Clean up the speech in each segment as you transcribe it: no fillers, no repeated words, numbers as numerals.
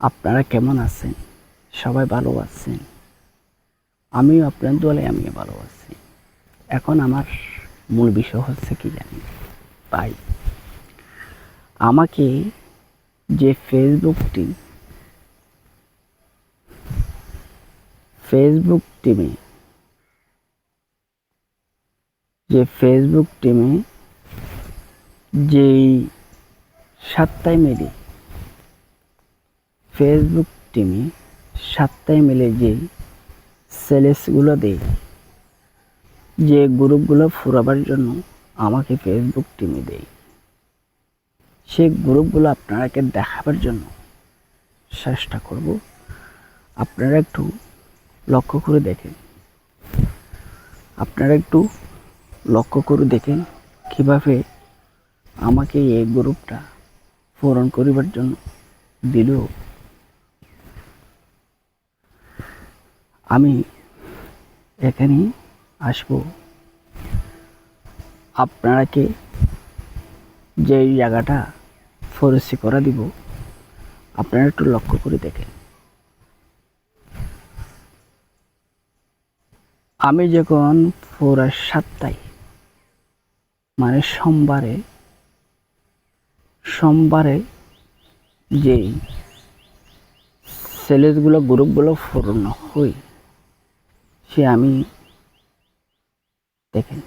আপনারা কেমন আছেন? সবাই ভালো আছেন? আমিও আপনার দোয়ালে আমিও ভালো আছি। এখন আমার মূল বিষয় হচ্ছে কি জানেন ভাই, আমাকে যে ফেসবুক টিমে যেই সপ্তাহে মিলে ফেসবুক টিমে সপ্তাহে মিলে যেই সেলেসগুলো দেয়, যে গ্রুপগুলো ফুরাবার জন্য আমাকে ফেসবুক টিমে দেয়, সেই গ্রুপগুলো আপনারাকে দেখাবার জন্য চেষ্টা করব। আপনারা একটু লক্ষ্য করে দেখেন, কিভাবে আমাকে এই গ্রুপটা পূরণ করিবার জন্য দিল। আমি এখানে আসবো, আপনারাকে যে জায়গাটা ফরেসি করা দিব, আপনারা একটু লক্ষ্য করে দেখেন। আমি যখন পুরা সপ্তাহে মানে সোমবারে যেই সেলেসগুলো গ্রুপগুলো পূরণ হই, সে আমি দেখেন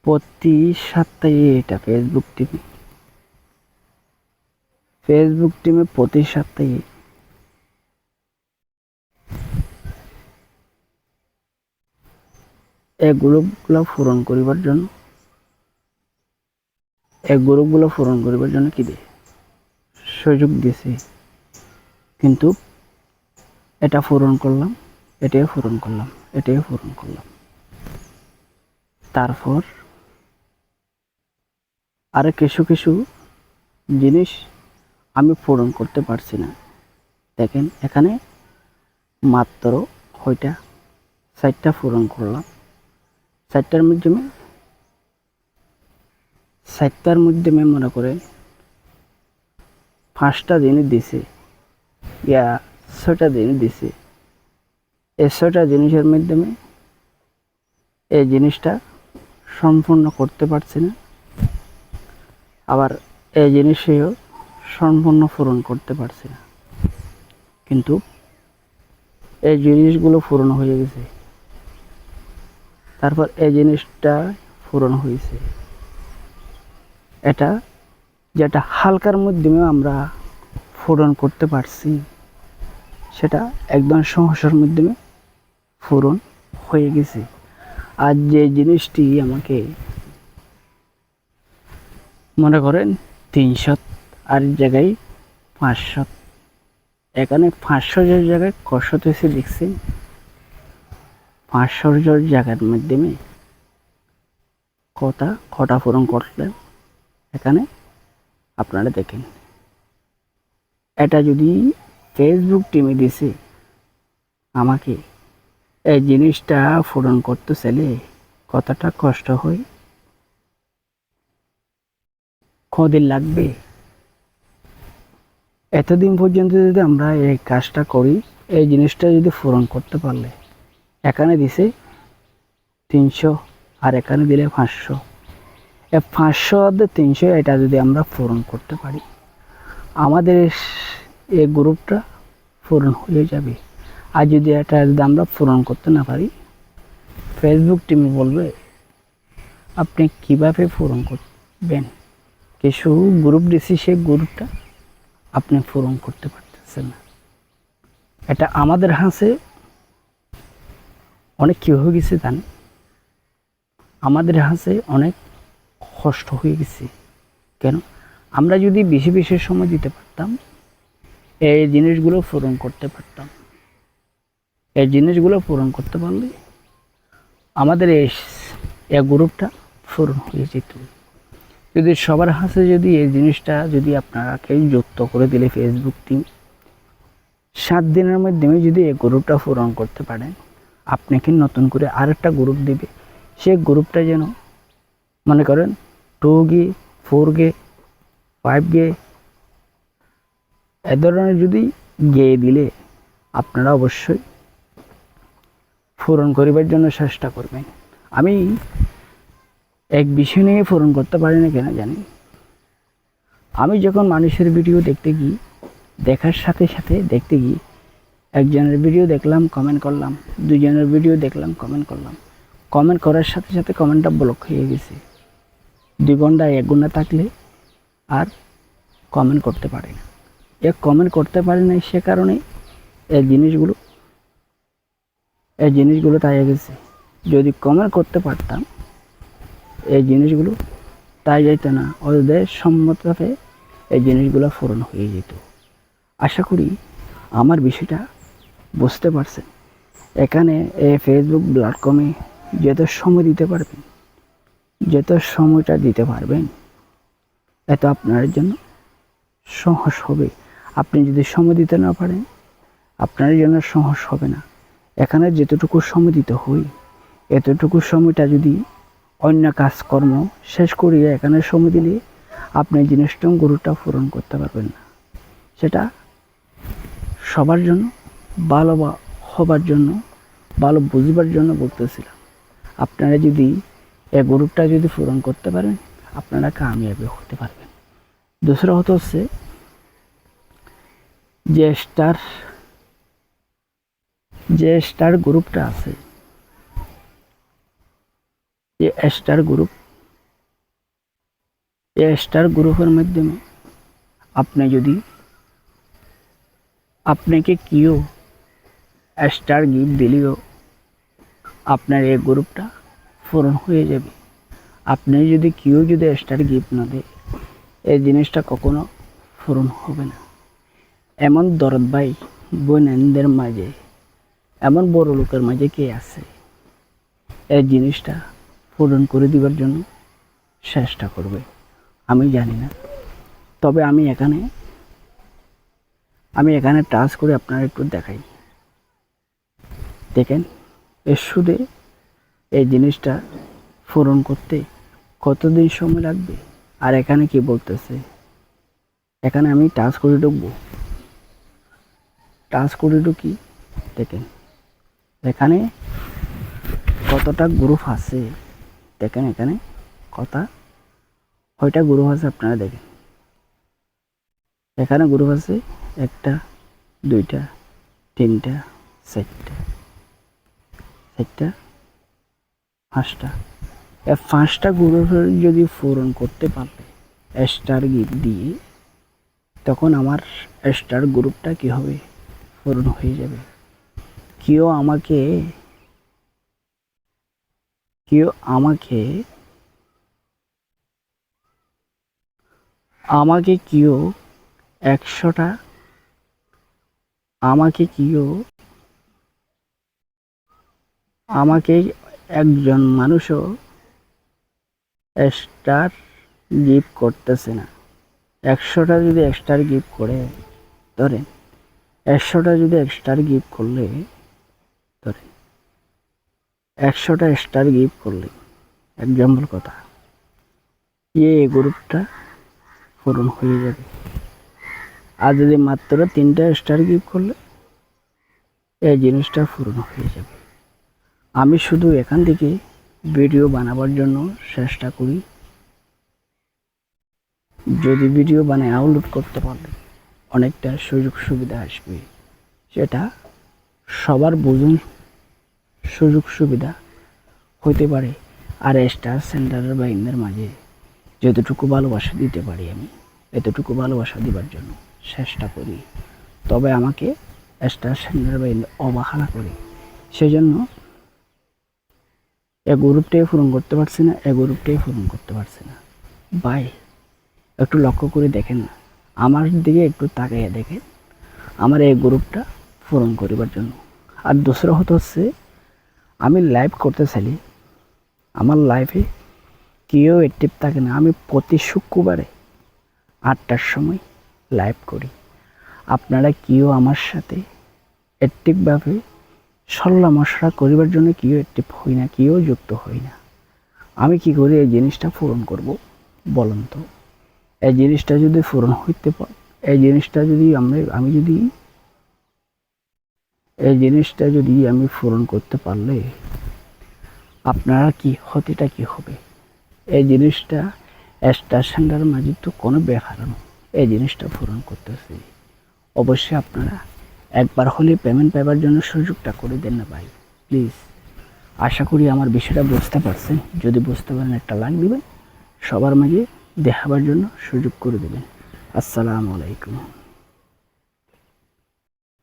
প্রতি সপ্তাহে এটা ফেসবুক টিমে প্রতি সপ্তাহে এই গ্রুপগুলো পূরণ করিবার জন্য কি দিয়ে সুযোগ দিয়েছে। কিন্তু এটা পূরণ করলাম, এটাই পূরণ করলাম। তারপর আর কিছু জিনিস আমি পূরণ করতে পারছি না। দেখেন এখানে মাত্র কয়টা 4টা পূরণ করলাম। 4টার মাধ্যমে মনে করে 5টা জিনিস দিছে, ইয়া 6টা জিনিস দিছে। এই 6টা জিনিসের মাধ্যমে এই জিনিসটা সম্পূর্ণ করতে পারছি না, আবার এই জিনিসেও সম্পূর্ণ পূরণ করতে পারছি না। কিন্তু এই জিনিসগুলো পূরণ হয়ে গেছে। তারপর এই জিনিসটা পূরণ হয়েছে। এটা যেটা হালকার মাধ্যমে আমরা পূরণ করতে পারছি, সেটা একদম সহজের মাধ্যমে পূরণ হয়ে গেছে। আর যে জিনিসটি আমাকে মনে করেন 300 আর জায়গায় 500, এখানে 500 জায়গায় কষ্ট হয়েছে দেখছেন। 500 জায়গার মাধ্যমে কটা পূরণ করলেন এখানে আপনারা দেখেন। এটা যদি ফেসবুক টিমে দিছে, আমাকে এই জিনিসটা পূরণ করতে চাইলে কতটা কষ্ট হয়, কদিন লাগবে। এতদিন পর্যন্ত যদি আমরা এই কাজটা করি, এই জিনিসটা যদি পূরণ করতে পারলে, এখানে দিছে 300 আর এখানে দিলে 500, 500 আর 300 এটা যদি আমরা পূরণ করতে পারি, আমাদের এই গ্রুপটা পূরণ হয়ে যাবে। আর যদি আমরা পূরণ করতে না পারি, ফেসবুক টিম বলবে আপনি কিভাবে পূরণ করবেন, কিছু গ্রুপ দিছি, সেই গ্রুপটা আপনি পূরণ করতে পারতেছেন না। এটা আমাদের হাতে অনেক কী হয়ে গেছে জানেন, আমাদের হাতে অনেক কষ্ট হয়ে গেছে। কেন? আমরা যদি বেশি সময় দিতে পারতাম, এই জিনিসগুলো পূরণ করতে পারতাম। এই জিনিসগুলো পূরণ করতে পারলে আমাদের এই গ্রুপটা পূরণ হয়ে যেত। যদি সবার হাতে যদি এই জিনিসটা যদি আপনাকে যুক্ত করে দিলে, ফেসবুক টিম 7 দিনের মাধ্যমে যদি এই গ্রুপটা পূরণ করতে পারেন, আপনাকে নতুন করে আরেকটা গ্রুপ দিবে। সেই গ্রুপটা যেন মনে করেন 2G 4G 5G এ ধরনের যদি গেয়ে দিলে আপনারা অবশ্যই পূরণ করিবার জন্য চেষ্টা করবেন। আমি এক বিষয় নিয়ে পূরণ করতে পারি না কেন জানি। আমি যখন মানুষের ভিডিও দেখতে গিয়ে দেখার সাথে সাথে দেখতে গিয়ে একজনের ভিডিও দেখলাম, কমেন্ট করলাম, দুজনের ভিডিও দেখলাম, কমেন্ট করলাম, কমেন্ট করার সাথে সাথে কমেন্টটা ব্লক হয়ে গেছে। 2 ঘন্টা 1 ঘন্টা থাকলে আর কমেন্ট করতে পারে না। কমেন্ট করতে পারে না, সে কারণে এই জিনিসগুলো তাই গেছে। যদি কমেন্ট করতে পারতাম এই জিনিসগুলো তাই যেত না, ওদের সম্মতভাবে এই জিনিসগুলো পূরণ হয়ে যেত। আশা করি আমার বিষয়টা বুঝতে পারছেন। এখানে এই ফেসবুক প্ল্যাটফর্মে যত সময় দিতে পারবেন, যত সময়টা দিতে পারবেন, এত আপনার জন্য সহজ হবে। আপনি যদি সময় দিতে না পারেন, আপনার জন্য সহজ হবে না। এখানে যতটুকু সময় দিতে হয়, এতটুকু সময়টা যদি অন্য কাজকর্ম শেষ করিয়ে এখানে সময় দিলে আপনি জিনিসটা গরুটা পূরণ করতে পারবেন না। সেটা সবার জন্য ভালো হবার জন্য, ভালো বুঝবার জন্য বলতেছিলাম। আপনারা যদি এই গরুটা যদি পূরণ করতে পারেন, আপনারা কামিয়াবি হতে পারবেন। दूसरा হচ্ছে যে স্টার গ্রুপটা আছে, যে স্টার গ্রুপের মাধ্যমে আপনি যদি আপনাকে কেউ স্টার গিফট দিলেও আপনার এই গ্রুপটা পূরণ হয়ে যাবে। আপনি যদি কেউ যদি স্টার গিফট না দেয়, এই জিনিসটা কখনো পূরণ হবে না। এমন দরদ ভাই বোনদের মাঝে, এমন বড় লোকের মাঝে কে আছে এই জিনিসটা পূরণ করে দিবার জন্য চেষ্টা করবে? আমি জানি না। তবে আমি এখানে টাচ করে আপনারা একটু দেখাই। দেখেন এর সুদে এই জিনিসটা পূরণ করতে কতদিন সময় লাগবে। আর এখানে কি বলতেছে, এখানে আমি টাচ করে ঢুকবো, টাচ করে ঢুকি। দেখেন এখানে কতটা গ্রুপ আছে, দেখেন এখানে কয়টা গ্রুপ আছে আপনারা দেখেন। এখানে গ্রুপ আছে 1টা 2টা 3টা 4টা 5টা। এই 5টা গ্রুপের যদি পূরণ করতে পারলে স্টার গিফট দিয়ে, তখন আমার স্টার গ্রুপটা কি হবে, পূরণ হয়ে যাবে। কেউ আমাকে 100টা, আমাকে একজন মানুষও স্টার গিফট করতেছে না। 100টা যদি স্টার গিফট করে, ধরেন 100টা যদি স্টার গিফট করলে, ধরেন 100টা স্টার গিফট করলে, এক্সাম্পল কথা, এই গ্রুপটা পূরণ হয়ে যাবে। আর যদি মাত্র 3টা স্টার গিফট করলে এই জিনিসটা পূরণ হয়ে যাবে। আমি শুধু এখান থেকে ভিডিও বানাবার জন্য চেষ্টা করি। যদি ভিডিও বানায় আপলোড করতে পারলে অনেকটা সুযোগ সুবিধা আসবে। সেটা সবার বুঝুন সুযোগ সুবিধা হতে পারে। আর স্টার সেন্টারের বাইনদের মাঝে যতটুকু ভালোবাসা দিতে পারি আমি, এতটুকু ভালোবাসা দিবার জন্য চেষ্টা করি। তবে আমাকে স্টার সেন্টারের বাইন অবহেলা করে, সেজন্য এই গ্রুপটাই পূরণ করতে পারছি না, ভাই একটু লক্ষ্য করে দেখেন না, আমার দিকে একটু তাকাইয়া দেখেন, আমার এই গ্রুপটা পূরণ করিবার জন্য। আর দোসরা হচ্ছে আমি লাইভ করতে চাইলে আমার লাইভে কেউ অ্যাক্টিভ থাকে না। আমি প্রতি শুক্রবারে 8টার সময় লাইভ করি। আপনারা কেউ আমার সাথে অ্যাক্টিভভাবে সল্লা মশলা করিবার জন্য কেউ অ্যাক্টিভ হই না, কেউ যুক্ত হই না। আমি কি করে এই জিনিসটা পূরণ করব বলুন তো? এই জিনিসটা যদি পূরণ এই জিনিসটা যদি আমি পূরণ করতে পারলে আপনারা কি ক্ষতিটা কি হবে? এই জিনিসটা স্টার সেন্টার মাঝে তো কোনো ব্যাপার না। এই জিনিসটা পূরণ করতেছি, অবশ্যই আপনারা একবার হলে পেমেন্ট পাওয়ার জন্য সুযোগটা করে দেন না ভাই, প্লিজ। আশা করি আমার বিষয়টা বুঝতে পারছেন। যদি বুঝতে পারেন একটা লাইক দিবেন, সবার মাঝে দেখাবার জন্য সুযোগ করে দেবেন। আসসালামু আলাইকুম।